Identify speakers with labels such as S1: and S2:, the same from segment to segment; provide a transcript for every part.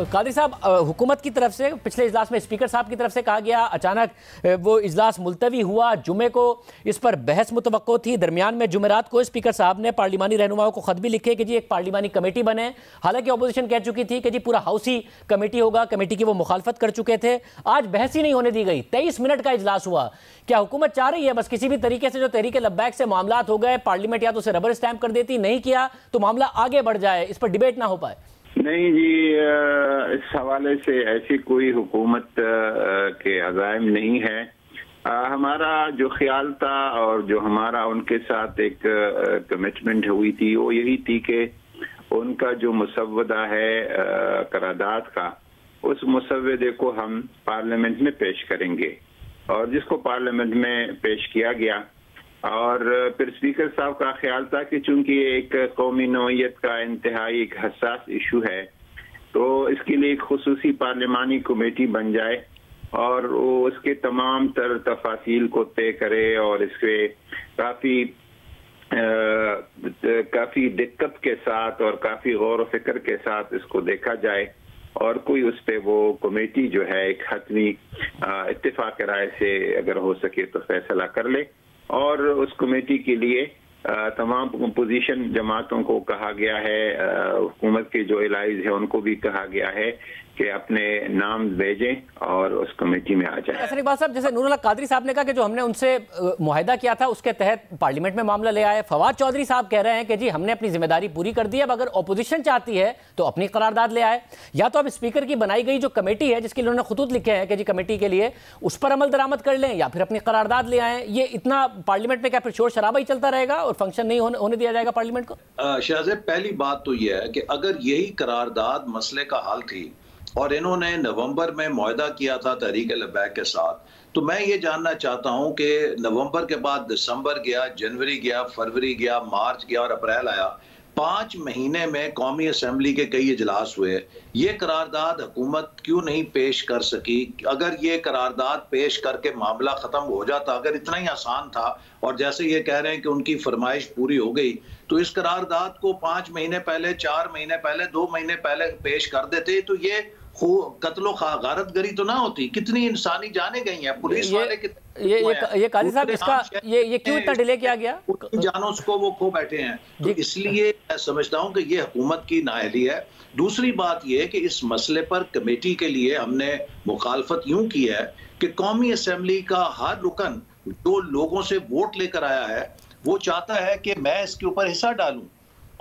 S1: कादरी साहब, हुकूमत की तरफ से पिछले इजलास में स्पीकर साहब की तरफ से कहा गया, अचानक वो इजलास मुलतवी हुआ, जुमे को इस पर बहस मुतवक्को थी। दरमियान में जुमेरात को स्पीकर साहब ने पार्लिमानी रहनुमाओं को ख़त भी लिखे कि जी एक पार्लिमानी कमेटी बने। हालांकि अपोजिशन कह चुकी थी कि जी पूरा हाउस ही कमेटी होगा, कमेटी की वो मुखालफत कर चुके थे। आज बहस ही नहीं होने दी गई, 23 मिनट का इजलास हुआ। क्या हुकूमत चाह रही है बस किसी भी तरीके से जो तहरीक लब्बैक से मामलात हो गए, पार्लियामेंट या तो उसे रबर स्टैम्प कर देती, नहीं किया तो मामला आगे बढ़ जाए, इस पर डिबेट ना हो पाए?
S2: नहीं जी, इस हवाले से ऐसी कोई हुकूमत के अज़ाइम नहीं है। हमारा जो ख्याल था और जो हमारा उनके साथ एक कमिटमेंट हुई थी वो यही थी कि उनका जो मुसव्वदा है करारदाद का, उस मुसव्वदे को हम पार्लियामेंट में पेश करेंगे और जिसको पार्लियामेंट में पेश किया गया। और फिर स्पीकर साहब का ख्याल था कि चूंकि एक कौमी नौइयत का इंतहाई एक हसास इशू है तो इसके लिए एक खुसूसी पार्लिमानी कमेटी बन जाए और वो उसके तमाम तर तफासील को तय करे और इसके काफ़ी दिक्कत के साथ और काफ़ी गौर व फिक्र के साथ इसको देखा जाए और कोई उस पर वो कमेटी जो है एक हतमी इत्तेफाक राय से अगर हो सके तो फैसला कर ले। और उस कमेटी के लिए तमाम अपोजिशन जमातों को कहा गया है, हुकूमत के जो एलाइज है उनको भी कहा गया है कि अपने नाम भेजें और उस कमेटी में आ जाए।
S1: ऐसा इकबाल साहब, जैसे नूरुल्लाह कादरी साहब ने कहा कि जो हमने उनसे मुआहदा किया था उसके तहत पार्लियामेंट में मामला ले आए। फवाद चौधरी साहब कह रहे हैं कि जी हमने अपनी जिम्मेदारी पूरी कर दी है, अब अगर अपोजिशन चाहती है तो अपनी करारदाद ले आए, या तो अब स्पीकर की बनाई गई जो कमेटी है जिसके लिए उन्होंने खुतूत लिखे हैं कि जी कमेटी के लिए उस पर अमल दरामद कर लें, या फिर अपनी करारदाद ले आए। ये इतना पार्लियामेंट में क्या फिर शोर शराबा ही चलता रहेगा और फंक्शन नहीं होने दिया जाएगा पार्लियामेंट को?
S3: शाहजेब, पहली बात तो यह है कि अगर यही करारदाद मसले का हल थी और इन्होंने नवंबर में मुआहदा किया था तहरीक लब्बैक के साथ, तो मैं ये जानना चाहता हूं कि नवंबर के बाद दिसंबर गया, जनवरी गया, फरवरी गया, मार्च गया और अप्रैल आया। 5 महीने में कौमी असम्बली के कई इजलास हुए। ये करारदाद हुकूमत क्यों नहीं पेश कर सकी? अगर ये करारदाद पेश करके मामला ख़त्म हो जाता, अगर इतना ही आसान था और जैसे ये कह रहे हैं कि उनकी फरमाइश पूरी हो गई, तो इस करारदाद को 5 महीने पहले, 4 महीने पहले, 2 महीने पहले पेश कर देते तो ये कत्लो गारतगरी तो ना होती। कितनी इंसानी जाने गई हैं, पुलिस वाले
S1: ये काजी साहब, इसका ये क्यों इतना डिले किया गया?
S3: जानों को वो खो बैठे हैं। तो इसलिए मैं समझता हूं कि ये हुकूमत की नाअहली है। दूसरी बात ये है कि इस मसले पर कमेटी के लिए हमने मुखालफत यूं की है कि कौमी असम्बली का हर रुकन जो लोगों से वोट लेकर आया है वो चाहता है कि मैं इसके ऊपर हिस्सा डालूं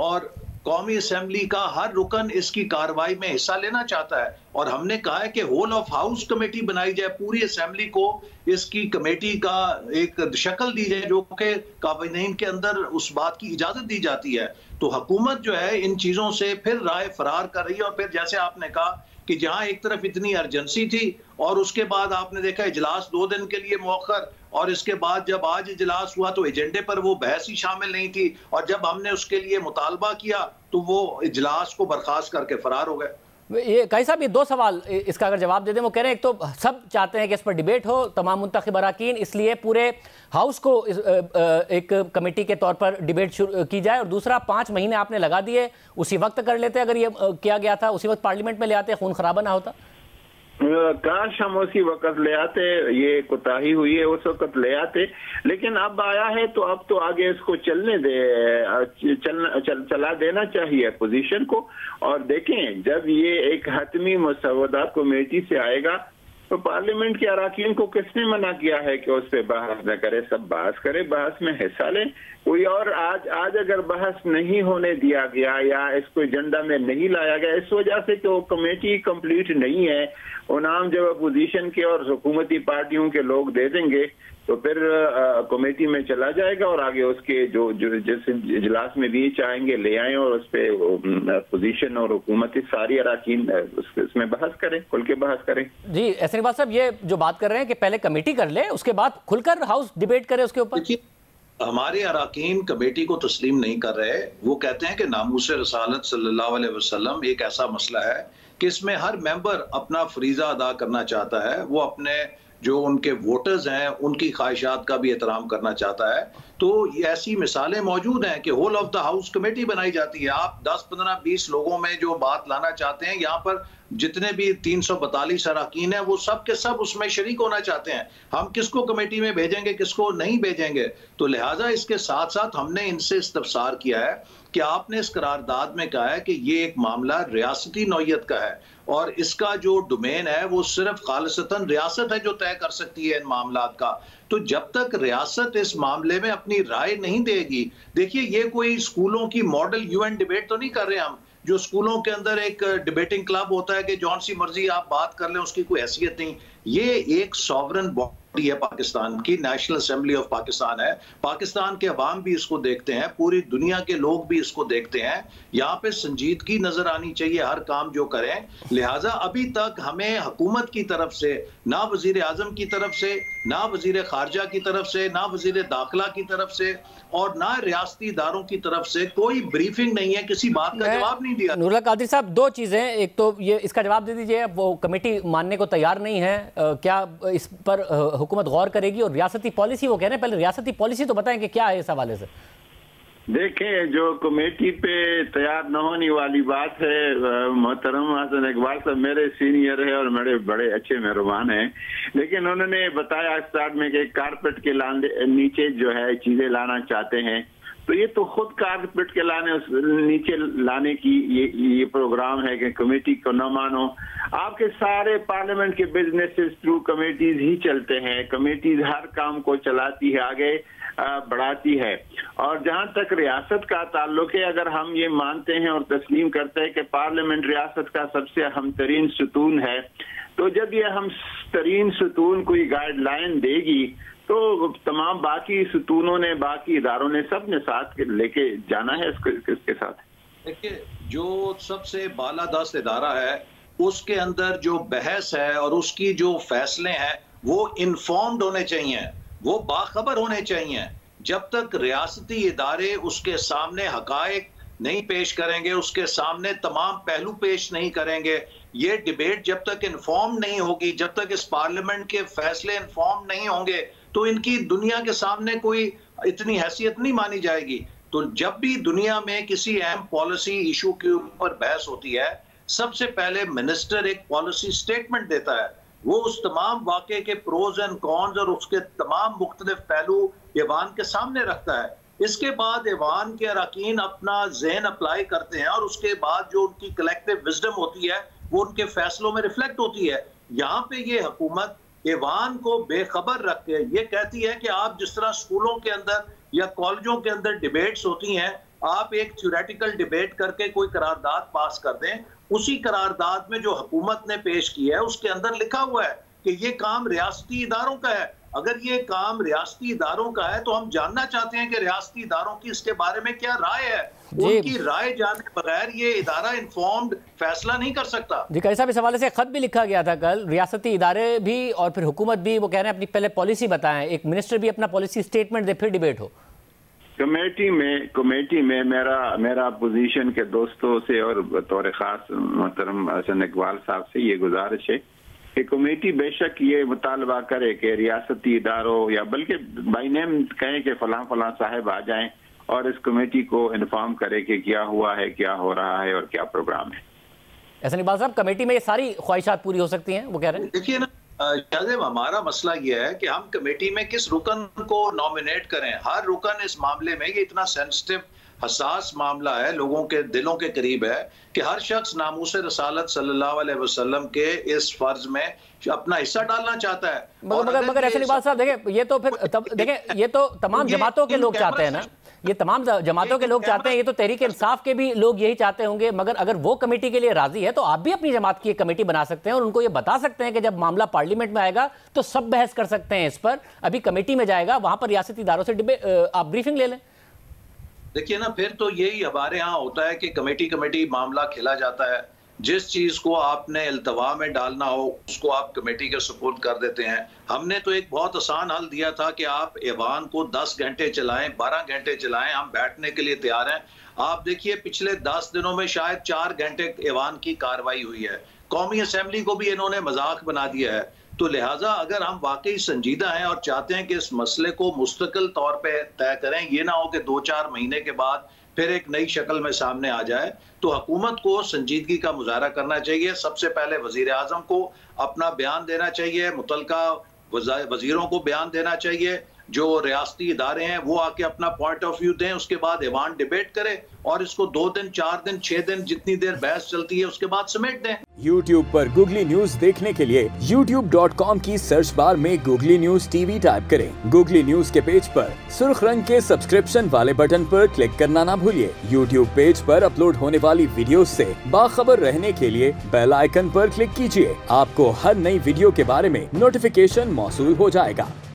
S3: और कौमी असम्बली का हर रुकन इसकी कार्रवाई में हिस्सा लेना चाहता है। और हमने कहा है कि होल ऑफ हाउस कमेटी बनाई जाए, पूरी असम्बली को इसकी कमेटी का एक शक्ल दी जाए जो कि कानून के अंदर उस बात की इजाजत दी जाती है। तो हुकूमत जो है इन चीजों से फिर राय फरार कर रही है। और फिर जैसे आपने कहा कि जहां एक तरफ इतनी अर्जेंसी थी और उसके बाद आपने देखा इजलास 2 दिन के लिए मौखर, और इसके बाद जब आज इजलास हुआ तो एजेंडे पर वो बहस ही शामिल नहीं थी, और जब हमने उसके लिए मुतालबा किया तो वो इजलास को बर्खास्त करके फरार हो गए।
S1: ये काजी साहब, ये 2 सवाल इसका अगर जवाब दे दें। वो कह रहे हैं एक तो सब चाहते हैं कि इस पर डिबेट हो, तमाम मुंतखब अराकीन, इसलिए पूरे हाउस को एक कमेटी के तौर पर डिबेट शुरू की जाए, और दूसरा 5 महीने आपने लगा दिए, उसी वक्त कर लेते अगर ये किया गया था, उसी वक्त पार्लियामेंट में ले आते, खून खराबा ना होता।
S2: काश हम उसी वक्त ले आते, ये कोताही हुई है उस वक्त ले आते, लेकिन अब आया है तो अब तो आगे इसको चलने दे, चला देना चाहिए अपोजिशन को। और देखें जब ये एक हतमी मुसव्वदा कमेटी से आएगा तो पार्लियामेंट के अराकीन को किसने मना किया है कि उस पर बहस न करे? सब बहस करे, बहस में हिस्सा लें। कोई और आज अगर बहस नहीं होने दिया गया या इसको एजेंडा में नहीं लाया गया इस वजह से कि वो कमेटी कंप्लीट नहीं है, वो नाम जब अपोजिशन के और हुकूमती पार्टियों के लोग दे देंगे तो फिर कमेटी में चला जाएगा और आगे उसके जो जिस इजलास में भी चाहेंगे ले आए और उस पर अपोजिशन और हुकूमत सारी अराकीन उसमें बहस करें, खुल के बहस करें।
S1: जी एहसन इकबाल साहब, ये जो बात कर रहे हैं कि पहले कमेटी कर ले, उसके बाद खुलकर हाउस डिबेट करे उसके ऊपर।
S3: हमारे अराकीन कमेटी को तस्लीम नहीं कर रहे। वो कहते हैं कि नामूस रसालत सल्लल्लाहु अलैहि वसल्लम एक ऐसा मसला है कि इसमें हर मेंबर अपना फरीजा अदा करना चाहता है, वो अपने जो उनके वोटर्स हैं उनकी ख्वाहिशात का भी एहतराम करना चाहता है। तो ऐसी मिसालें मौजूद हैं कि whole of the house committee बनाई जाती है। आप 10, 15, 20 लोगों में जो बात लाना चाहते हैं, यहाँ पर जितने भी 342 अरकान हैं वो सब के सब उसमें शरीक होना चाहते हैं। हम किसको कमेटी में भेजेंगे, किसको नहीं भेजेंगे। तो लिहाजा इसके साथ साथ हमने इनसे इस्तफसार किया है कि आपने इस करारदाद में कहा है कि ये एक मामला रियासती नौयत का है और इसका जो डोमेन है वो सिर्फ खालिसतन रियासत है जो तय कर सकती है इन मामलात का। तो जब तक रियासत इस मामले में अपनी राय नहीं देगी, देखिए ये कोई स्कूलों की मॉडल यूएन डिबेट तो नहीं कर रहे हम, जो स्कूलों के अंदर एक डिबेटिंग क्लब होता है कि जौन सी मर्जी आप बात कर लें, उसकी कोई हैसियत नहीं। ये एक सॉवरन बॉडी है पाकिस्तान की, नेशनल असेंबली ऑफ पाकिस्तान है। पाकिस्तान के अवाम भी इसको देखते हैं, पूरी दुनिया के लोग भी इसको देखते हैं। यहाँ पे संजीदगी नजर आनी चाहिए हर काम जो करें। लिहाजा अभी तक हमें हुकूमत की तरफ से, ना वजीर आजम की तरफ से, ना वजीर खारजा की तरफ से, ना वजीर दाखिला की तरफ से और ना रियासती इदारों की तरफ से कोई ब्रीफिंग नहीं है, किसी बात का जवाब नहीं दिया।
S1: नूरुल्लाह कादरी साहब, दो चीजें, एक तो ये इसका जवाब दे दीजिए, वो कमेटी मानने को तैयार नहीं है, क्या इस पर हुकूमत गौर करेगी? और रियासती पॉलिसी, वो कह रहे हैं पहले रियासती पॉलिसी तो बताएं कि क्या है इस हवाले से।
S2: देखें, जो कमेटी पे तैयार न होने वाली बात है, मोहतरम हसन इकबाल साहब मेरे सीनियर है और मेरे बड़े अच्छे मेहरबान हैं, लेकिन उन्होंने बताया स्टार्ट में कि कारपेट के नीचे जो है चीजें लाना चाहते हैं, तो ये तो खुद कारपेट के नीचे लाने की ये प्रोग्राम है कि कमेटी को न मानो। आपके सारे पार्लियामेंट के बिजनेसेस थ्रू कमेटीज ही चलते हैं, कमेटीज हर काम को चलाती है, आगे बढ़ाती है। और जहां तक रियासत का ताल्लुक है, अगर हम ये मानते हैं और तस्लीम करते हैं कि पार्लियामेंट रियासत का सबसे अहम तरीन सुतून है, तो जब ये अहम तरीन सुतून कोई गाइडलाइन देगी तो तमाम बाकी सुतूनों ने, बाकी इदारों ने, सब ने साथ लेके जाना है इसके साथ।
S3: देखिए, जो सबसे बालादस्त इदारा है उसके अंदर जो बहस है और उसकी जो फैसले हैं वो इन्फॉर्म्ड होने चाहिए, वो बाखबर होने चाहिए। जब तक रियासती इदारे उसके सामने हकायक नहीं पेश करेंगे, उसके सामने तमाम पहलू पेश नहीं करेंगे, ये डिबेट जब तक इन्फॉर्म नहीं होगी, जब तक इस पार्लियामेंट के फैसले इन्फॉर्म नहीं होंगे, तो इनकी दुनिया के सामने कोई इतनी हैसियत नहीं मानी जाएगी। तो जब भी दुनिया में किसी अहम पॉलिसी इशू के ऊपर बहस होती है, सबसे पहले मिनिस्टर एक पॉलिसी स्टेटमेंट देता है, वो उस तमाम वाक़े के प्रोज एंड कॉन्स और उसके तमाम मुख्तलिफ पहलू ईवान के सामने रखता है। इसके बाद ईवान के अरकान अपना ज़हन अप्लाई करते हैं और उसके बाद जो उनकी कलेक्टिव विजडम होती है वो उनके फैसलों में रिफ्लेक्ट होती है। यहाँ पे ये हुकूमत ईवान को बेखबर रख के ये कहती है कि आप जिस तरह स्कूलों के अंदर या कॉलेजों के अंदर डिबेट्स होती हैं, आप एक थ्योरेटिकल डिबेट करके कोई करारदाद पास कर दें, उसी करारदाद में जो हुकूमत ने पेश किया है उसके अंदर लिखा हुआ है कि ये काम रियासती इदारों का है। अगर ये काम रियासती इदारों का है तो हम जानना चाहते हैं कि रियासती इदारों की इसके बारे में क्या राय है। उनकी राय जाने बगैर ये इदारा इन्फॉर्म्ड फैसला नहीं कर सकता।
S1: जी कई साहब, इस हवाले से खत भी लिखा गया था कल, रियासती इदारे भी और फिर हुकूमत भी, वो कह रहे हैं अपनी पहले पॉलिसी बताएं, एक मिनिस्टर भी अपना पॉलिसी स्टेटमेंट दे, फिर डिबेट हो।
S2: कमेटी में मेरा पोजीशन के दोस्तों से और बतौर खास मोहतरम हसन इकबाल साहब से ये गुजारिश है कि कमेटी बेशक ये मुतालबा करे कि रियासती इदारों या बल्कि बाई नेम कहें कि फलां फलां साहब आ जाएं और इस कमेटी को इन्फॉर्म करे कि क्या हुआ है, क्या हो रहा है और क्या प्रोग्राम है।
S1: हसन इकबाल साहब, कमेटी में ये सारी ख्वाहिशात पूरी हो सकती हैं, वो कह रहे हैं।
S3: देखिए ना शाहजेब, हमारा मसला यह है कि हम कमेटी में किस रुकन को नॉमिनेट करें। हर रुकन इस मामले में, ये इतना सेंसिटिव हसास मामला है, लोगों के दिलों के करीब है कि हर शख्स नामूस रसालत सल्लल्लाहु अलैहि वसल्लम के इस फर्ज में अपना हिस्सा डालना चाहता है।
S1: मगर हसन इकबाल साहब देखें, ये तो फिर देखें, ये तो तमाम जमातों के लोग चाहते हैं ना, ये तमाम जमातों के लोग चाहते हैं, ये तो तहरीक इंसाफ के भी लोग यही चाहते होंगे। मगर अगर वो कमेटी के लिए राजी है तो आप भी अपनी जमात की एक कमेटी बना सकते हैं और उनको ये बता सकते हैं कि जब मामला पार्लियामेंट में आएगा तो सब बहस कर सकते हैं इस पर, अभी कमेटी में जाएगा, वहां पर रियासती इदारों से आप ब्रीफिंग ले लें।
S3: देखिए ना, फिर तो यही हमारे यहाँ होता है कि कमेटी मामला खेला जाता है, जिस चीज को आपने इल्तवा में डालना हो उसको आप कमेटी के सुपुर्द कर देते हैं। हमने तो एक बहुत आसान हल दिया था कि आप ऐवान को 10 घंटे चलाएं, 12 घंटे चलाएं, हम बैठने के लिए तैयार हैं। आप देखिए पिछले 10 दिनों में शायद 4 घंटे ऐवान की कार्रवाई हुई है। कौमी असेंबली को भी इन्होंने मजाक बना दिया है। तो लिहाजा अगर हम वाकई संजीदा हैं और चाहते हैं कि इस मसले को मुस्तकिल तौर पे तय करें, ये ना हो कि 2-4 महीने के बाद फिर एक नई शक्ल में सामने आ जाए, तो हुकूमत को संजीदगी का मुजाहरा करना चाहिए। सबसे पहले वजीर आजम को अपना बयान देना चाहिए, मुतलका वजीरों को बयान देना चाहिए, जो रियासती इदारे हैं वो आके अपना पॉइंट ऑफ व्यू दें, उसके बाद ऐवान डिबेट करे और इसको 2 दिन 4 दिन 6 दिन जितनी देर बहस चलती है उसके बाद समेट दें।
S4: YouTube पर गूगली न्यूज देखने के लिए youtube.com की सर्च बार में गूगली न्यूज टीवी टाइप करें। गूगली न्यूज के पेज पर सुर्ख रंग के सब्सक्रिप्शन वाले बटन पर क्लिक करना ना भूलिए। YouTube पेज पर अपलोड होने वाली वीडियो से बाखबर रहने के लिए बेल आइकन पर क्लिक कीजिए। आपको हर नई वीडियो के बारे में नोटिफिकेशन मौसूल हो जाएगा।